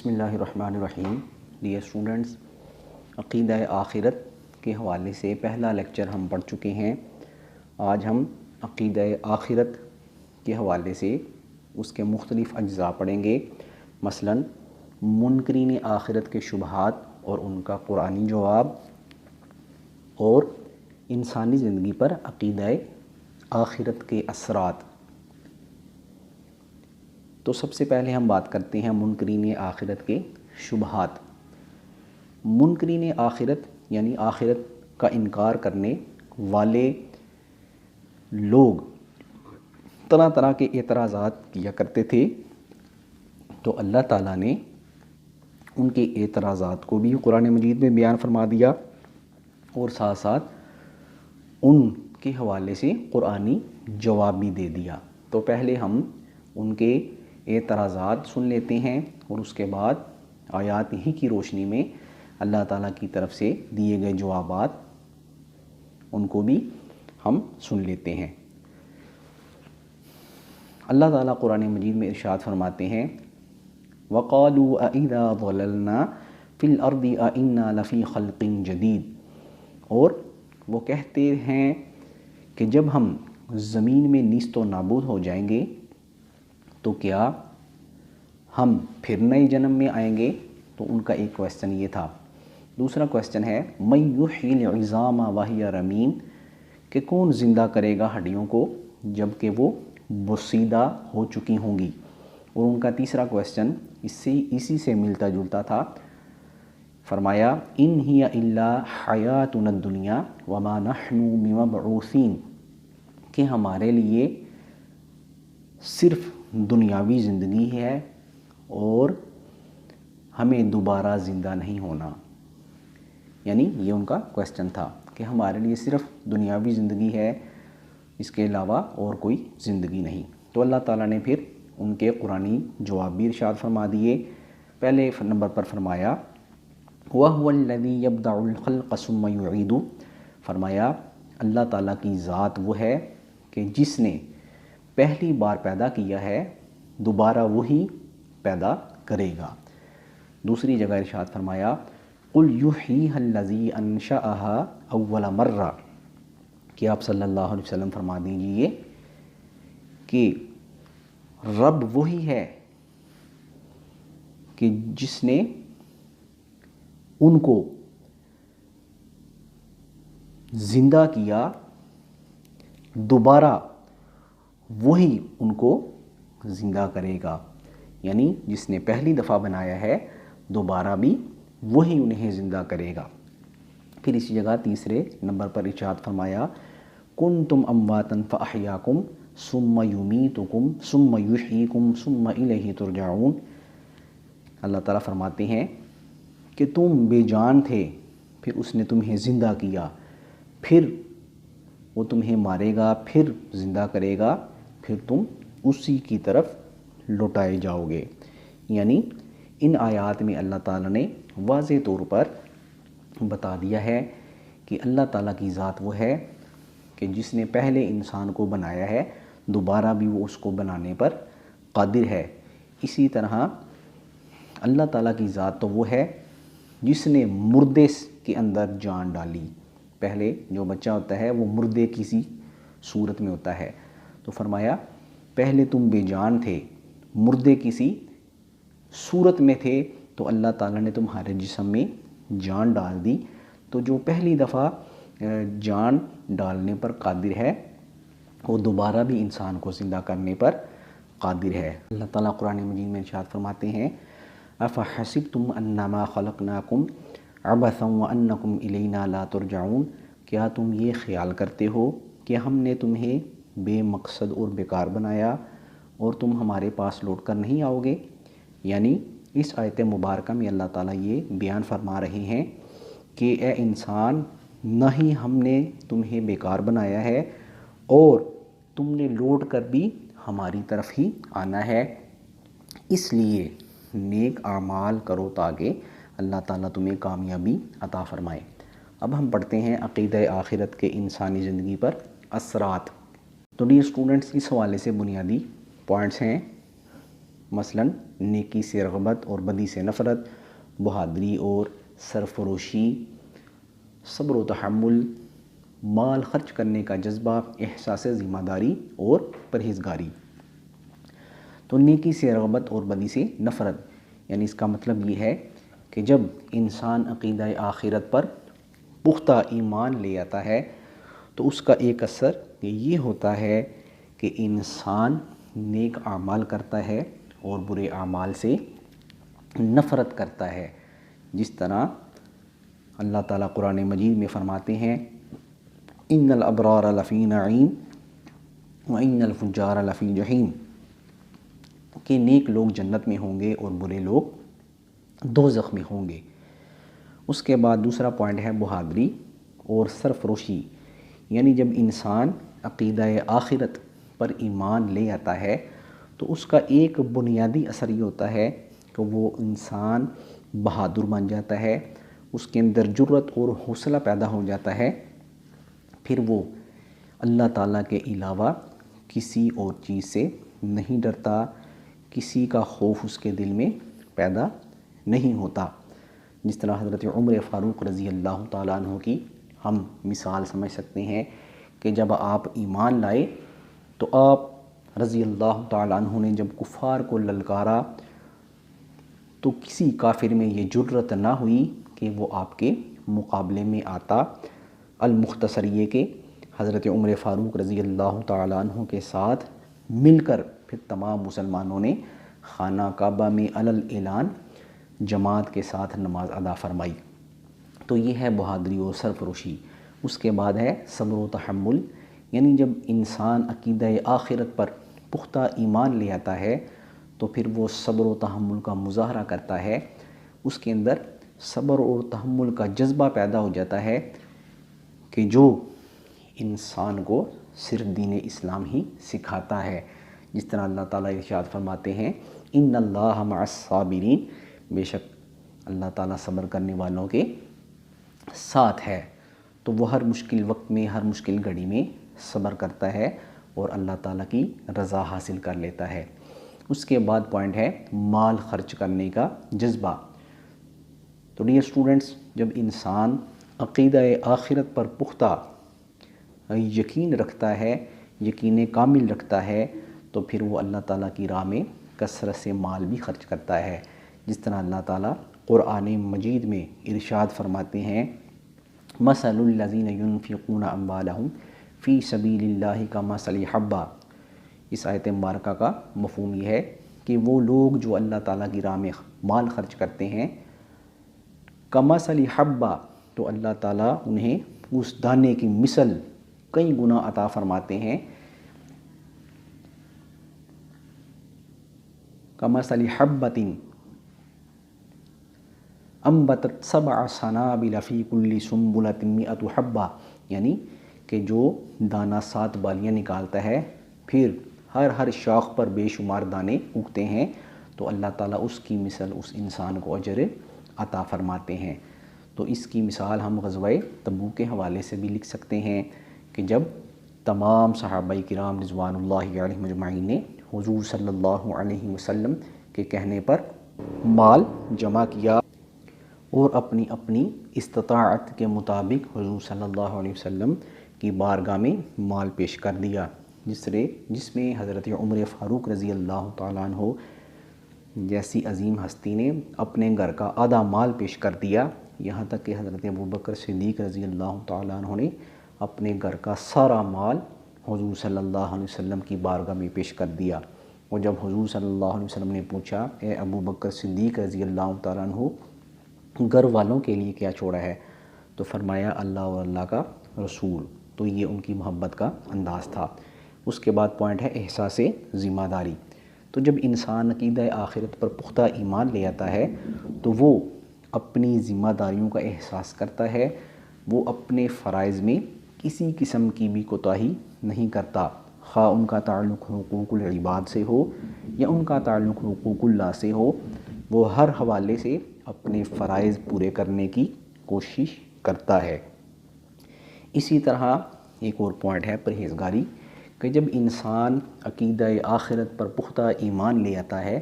بسم اللہ الرحمن الرحیم۔ ڈیئر اسٹوڈنٹس، عقیدہ آخرت کے حوالے سے پہلا لیکچر ہم پڑھ چکے ہیں۔ آج ہم عقیدہ آخرت کے حوالے سے اس کے مختلف اجزاء پڑھیں گے، مثلاً منکرین آخرت کے شبہات اور ان کا قرآنی جواب، اور انسانی زندگی پر عقیدہ آخرت کے اثرات۔ تو سب سے پہلے ہم بات کرتے ہیں منکرین آخرت کے شبہات۔ منکرین آخرت یعنی آخرت کا انکار کرنے والے لوگ طرح طرح کے اعتراضات کیا کرتے تھے، تو اللہ تعالیٰ نے ان کے اعتراضات کو بھی قرآن مجید میں بیان فرما دیا، اور ساتھ ساتھ ان کے حوالے سے قرآنی جواب بھی دے دیا۔ تو پہلے ہم ان کے اعتراضات سن لیتے ہیں، اور اس کے بعد آیات ہی کی روشنی میں اللہ تعالیٰ کی طرف سے دیے گئے جوابات ان کو بھی ہم سن لیتے ہیں۔ اللہ تعالیٰ قرآن مجید میں ارشاد فرماتے ہیں، وَقَالُوا أَإِذَا ضَلَلْنَا فِي الْأَرْضِ أَإِنَّا لَفِي خَلْقٍ جَدِيدٍ، اور وہ کہتے ہیں کہ جب ہم زمین میں نیست و نابود ہو جائیں گے تو کیا ہم پھر نئے جنم میں آئیں گے؟ تو ان کا ایک کویسچن یہ تھا۔ دوسرا کویسچن ہے مَن یحیی العظام وہی رمیم، کہ کون زندہ کرے گا ہڈیوں کو جب کہ وہ بوسیدہ ہو چکی ہوں گی؟ اور ان کا تیسرا کویسچن اسی سے ملتا جلتا تھا، فرمایا ان ہی الا حیاتنا الدنیا وما نحن بمبعوثین، کہ ہمارے لیے صرف دنیاوی زندگی ہے اور ہمیں دوبارہ زندہ نہیں ہونا۔ یعنی یہ ان کا کویسچن تھا کہ ہمارے لیے صرف دنیاوی زندگی ہے، اس کے علاوہ اور کوئی زندگی نہیں۔ تو اللہ تعالیٰ نے پھر ان کے قرآنی جواب بھی ارشاد فرما دیے۔ پہلے نمبر پر فرمایا وَهُوَ الَّذِي يَبْدَعُ الْخَلْقَ ثُمَّ يُعِيدُ، فرمایا اللہ تعالیٰ کی ذات وہ ہے کہ جس نے پہلی بار پیدا کیا ہے دوبارہ وہی پیدا کرے گا۔ دوسری جگہ ارشاد فرمایا قُلْ يُحْيِيهَا الَّذِي أَنشَأَهَا أَوَّلَ مَرَّةٍ، کہ آپ صلی اللہ علیہ وسلم فرما دیجئے کہ رب وہی ہے کہ جس نے ان کو زندہ کیا، دوبارہ وہی ان کو زندہ کرے گا۔ یعنی جس نے پہلی دفعہ بنایا ہے دوبارہ بھی وہی انہیں زندہ کرے گا۔ پھر اسی جگہ تیسرے نمبر پر ارشاد فرمایا کنتم امواتا فاحیاکم ثم یمیتکم ثم یحییکم ثم الیہ ترجعون، اللہ تعالیٰ فرماتے ہیں کہ تم بے جان تھے، پھر اس نے تمہیں زندہ کیا، پھر وہ تمہیں مارے گا، پھر زندہ کرے گا، پھر تم اسی کی طرف لوٹائے جاؤ گے۔ یعنی ان آیات میں اللہ تعالیٰ نے واضح طور پر بتا دیا ہے کہ اللہ تعالیٰ کی ذات وہ ہے کہ جس نے پہلے انسان کو بنایا ہے دوبارہ بھی وہ اس کو بنانے پر قادر ہے۔ اسی طرح اللہ تعالیٰ کی ذات تو وہ ہے جس نے مردے کے اندر جان ڈالی۔ پہلے جو بچہ ہوتا ہے وہ مردے کسی صورت میں ہوتا ہے، تو فرمایا پہلے تم بے جان تھے، مردے کسی صورت میں تھے، تو اللہ تعالیٰ نے تمہارے جسم میں جان ڈال دی۔ تو جو پہلی دفعہ جان ڈالنے پر قادر ہے وہ دوبارہ بھی انسان کو زندہ کرنے پر قادر ہے۔ اللہ تعالیٰ قرآن مجید میں ارشاد فرماتے ہیں افحسبتم انما خلقناکم عبثا وانکم الینا لا ترجعون، کیا تم یہ خیال کرتے ہو کہ ہم نے تمہیں بے مقصد اور بیکار بنایا اور تم ہمارے پاس لوٹ کر نہیں آؤ گے؟ یعنی اس آیت مبارکہ میں اللہ تعالیٰ یہ بیان فرما رہے ہیں کہ اے انسان، نہ ہی ہم نے تمہیں بیکار بنایا ہے اور تم نے لوٹ کر بھی ہماری طرف ہی آنا ہے، اس لیے نیک اعمال کرو تاکہ اللہ تعالیٰ تمہیں کامیابی عطا فرمائے۔ اب ہم پڑھتے ہیں عقیدہ آخرت کے انسانی زندگی پر اثرات۔ تو ڈیئر اسٹوڈنٹس، اس حوالے سے بنیادی پوائنٹس ہیں مثلاً نیکی سے رغبت اور بدی سے نفرت، بہادری اور سرفروشی، صبر و تحمل، مال خرچ کرنے کا جذبہ، احساس ذمہ داری اور پرہیزگاری۔ تو نیکی سے رغبت اور بدی سے نفرت، یعنی اس کا مطلب یہ ہے کہ جب انسان عقیدہ آخرت پر پختہ ایمان لے آتا ہے تو اس کا ایک اثر یہ ہوتا ہے کہ انسان نیک اعمال کرتا ہے اور برے اعمال سے نفرت کرتا ہے۔ جس طرح اللہ تعالیٰ قرآن مجید میں فرماتے ہیں ان الابرار لفی نعیم وان الفجار لفی جحیم، کہ نیک لوگ جنت میں ہوں گے اور برے لوگ دوزخ میں ہوں گے۔ اس کے بعد دوسرا پوائنٹ ہے بہادری اور سرفروشی، یعنی جب انسان عقیدہ آخرت پر ایمان لے آتا ہے تو اس کا ایک بنیادی اثر یہ ہوتا ہے کہ وہ انسان بہادر بن جاتا ہے، اس کے اندر جرأت اور حوصلہ پیدا ہو جاتا ہے، پھر وہ اللہ تعالیٰ کے علاوہ کسی اور چیز سے نہیں ڈرتا، کسی کا خوف اس کے دل میں پیدا نہیں ہوتا۔ جس طرح حضرت عمر فاروق رضی اللہ تعالیٰ عنہ کی ہم مثال سمجھ سکتے ہیں کہ جب آپ ایمان لائے تو آپ رضی اللہ تعالیٰ عنہ نے جب کفار کو للکارا تو کسی کافر میں یہ جرأت نہ ہوئی کہ وہ آپ کے مقابلے میں آتا۔ المختصر یہ کہ حضرت عمر فاروق رضی اللہ تعالیٰ عنہ کے ساتھ مل کر پھر تمام مسلمانوں نے خانہ کعبہ میں علی الاعلان جماعت کے ساتھ نماز ادا فرمائی۔ تو یہ ہے بہادری اور سرفروشی۔ اس کے بعد ہے صبر و تحمل، یعنی جب انسان عقیدہ آخرت پر پختہ ایمان لے آتا ہے تو پھر وہ صبر و تحمل کا مظاہرہ کرتا ہے، اس کے اندر صبر اور تحمل کا جذبہ پیدا ہو جاتا ہے کہ جو انسان کو صرف دین اسلام ہی سکھاتا ہے۔ جس طرح اللہ تعالیٰ ارشاد فرماتے ہیں ان اللہ مع الصابرین، بے شک اللہ تعالیٰ صبر کرنے والوں کے ساتھ ہے۔ تو وہ ہر مشکل وقت میں، ہر مشکل گھڑی میں صبر کرتا ہے اور اللہ تعالیٰ کی رضا حاصل کر لیتا ہے۔ اس کے بعد پوائنٹ ہے مال خرچ کرنے کا جذبہ۔ تو ڈیئر اسٹوڈنٹس، جب انسان عقیدہ آخرت پر پختہ یقین رکھتا ہے، یقین کامل رکھتا ہے، تو پھر وہ اللہ تعالیٰ کی راہ میں کثرت سے مال بھی خرچ کرتا ہے۔ جس طرح اللہ تعالیٰ قرآن مجید میں ارشاد فرماتے ہیں مثل الذین ينفقون اموالهم فی سبیل اللہ کمثل حبہ۔ اس آیت مبارکہ کا مفہوم یہ ہے کہ وہ لوگ جو اللہ تعالیٰ کی راہ میں مال خرچ کرتے ہیں، کمثل حبہ، تو اللہ تعالیٰ انہیں اس دانے کی مثل کئی گنا عطا فرماتے ہیں۔ کمثل حبۃ انبتت سبع سنابل فی کل سنبلۃ مئۃ حبہ، یعنی کہ جو دانہ 7 بالیاں نکالتا ہے پھر ہر شاخ پر بے شمار دانے اگتے ہیں، تو اللہ تعالیٰ اس کی مثل اس انسان کو اجر عطا فرماتے ہیں۔ تو اس کی مثال ہم غزوہ تبوک کے حوالے سے بھی لکھ سکتے ہیں کہ جب تمام صحابہ کرام رضوان اللہ علیہم اجمعین نے حضور صلی اللہ علیہ وسلم کے کہنے پر مال جمع کیا اور اپنی اپنی استطاعت کے مطابق حضور صلی اللہ علیہ وسلم کی بارگاہ میں مال پیش کر دیا، جس میں حضرت عمر فاروق رضی اللہ تعالیٰ عنہ جیسی عظیم ہستی نے اپنے گھر کا آدھا مال پیش کر دیا، یہاں تک کہ حضرت ابوبکر صدیق رضی اللہ تعالیٰ عنہ نے اپنے گھر کا سارا مال حضور صلی اللہ علیہ وسلم کی بارگاہ میں پیش کر دیا۔ اور جب حضور صلی اللہ علیہ وسلم نے پوچھا اے ابوبکر صدیق رضی اللہ تعالیٰ عنہ گھر والوں کے لیے کیا چھوڑا ہے، تو فرمایا اللہ اور اللہ کا رسول۔ تو یہ ان کی محبت کا انداز تھا۔ اس کے بعد پوائنٹ ہے احساس ذمہ داری۔ تو جب انسان عقیدہ آخرت پر پختہ ایمان لے آتا ہے تو وہ اپنی ذمہ داریوں کا احساس کرتا ہے، وہ اپنے فرائض میں کسی قسم کی بھی کوتاہی نہیں کرتا، خواہ ان کا تعلق حقوق العباد سے ہو یا ان کا تعلق حقوق اللہ سے ہو، وہ ہر حوالے سے اپنے فرائض پورے کرنے کی کوشش کرتا ہے۔ اسی طرح ایک اور پوائنٹ ہے پرہیزگاری، کہ جب انسان عقیدہ آخرت پر پختہ ایمان لے آتا ہے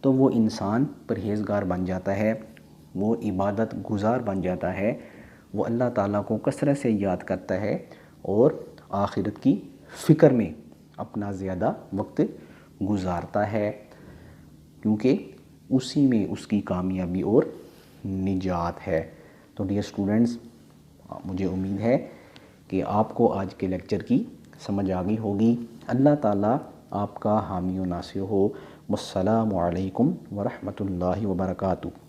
تو وہ انسان پرہیزگار بن جاتا ہے، وہ عبادت گزار بن جاتا ہے، وہ اللہ تعالیٰ کو کثرت سے یاد کرتا ہے اور آخرت کی فکر میں اپنا زیادہ وقت گزارتا ہے، کیونکہ اسی میں اس کی کامیابی اور نجات ہے۔ تو ڈیئر اسٹوڈنٹس، مجھے امید ہے کہ آپ کو آج کے لیکچر کی سمجھ آ گئی ہوگی۔ اللہ تعالیٰ آپ کا حامی و ناصر ہو۔ والسلام علیکم ورحمۃ اللہ وبرکاتہ۔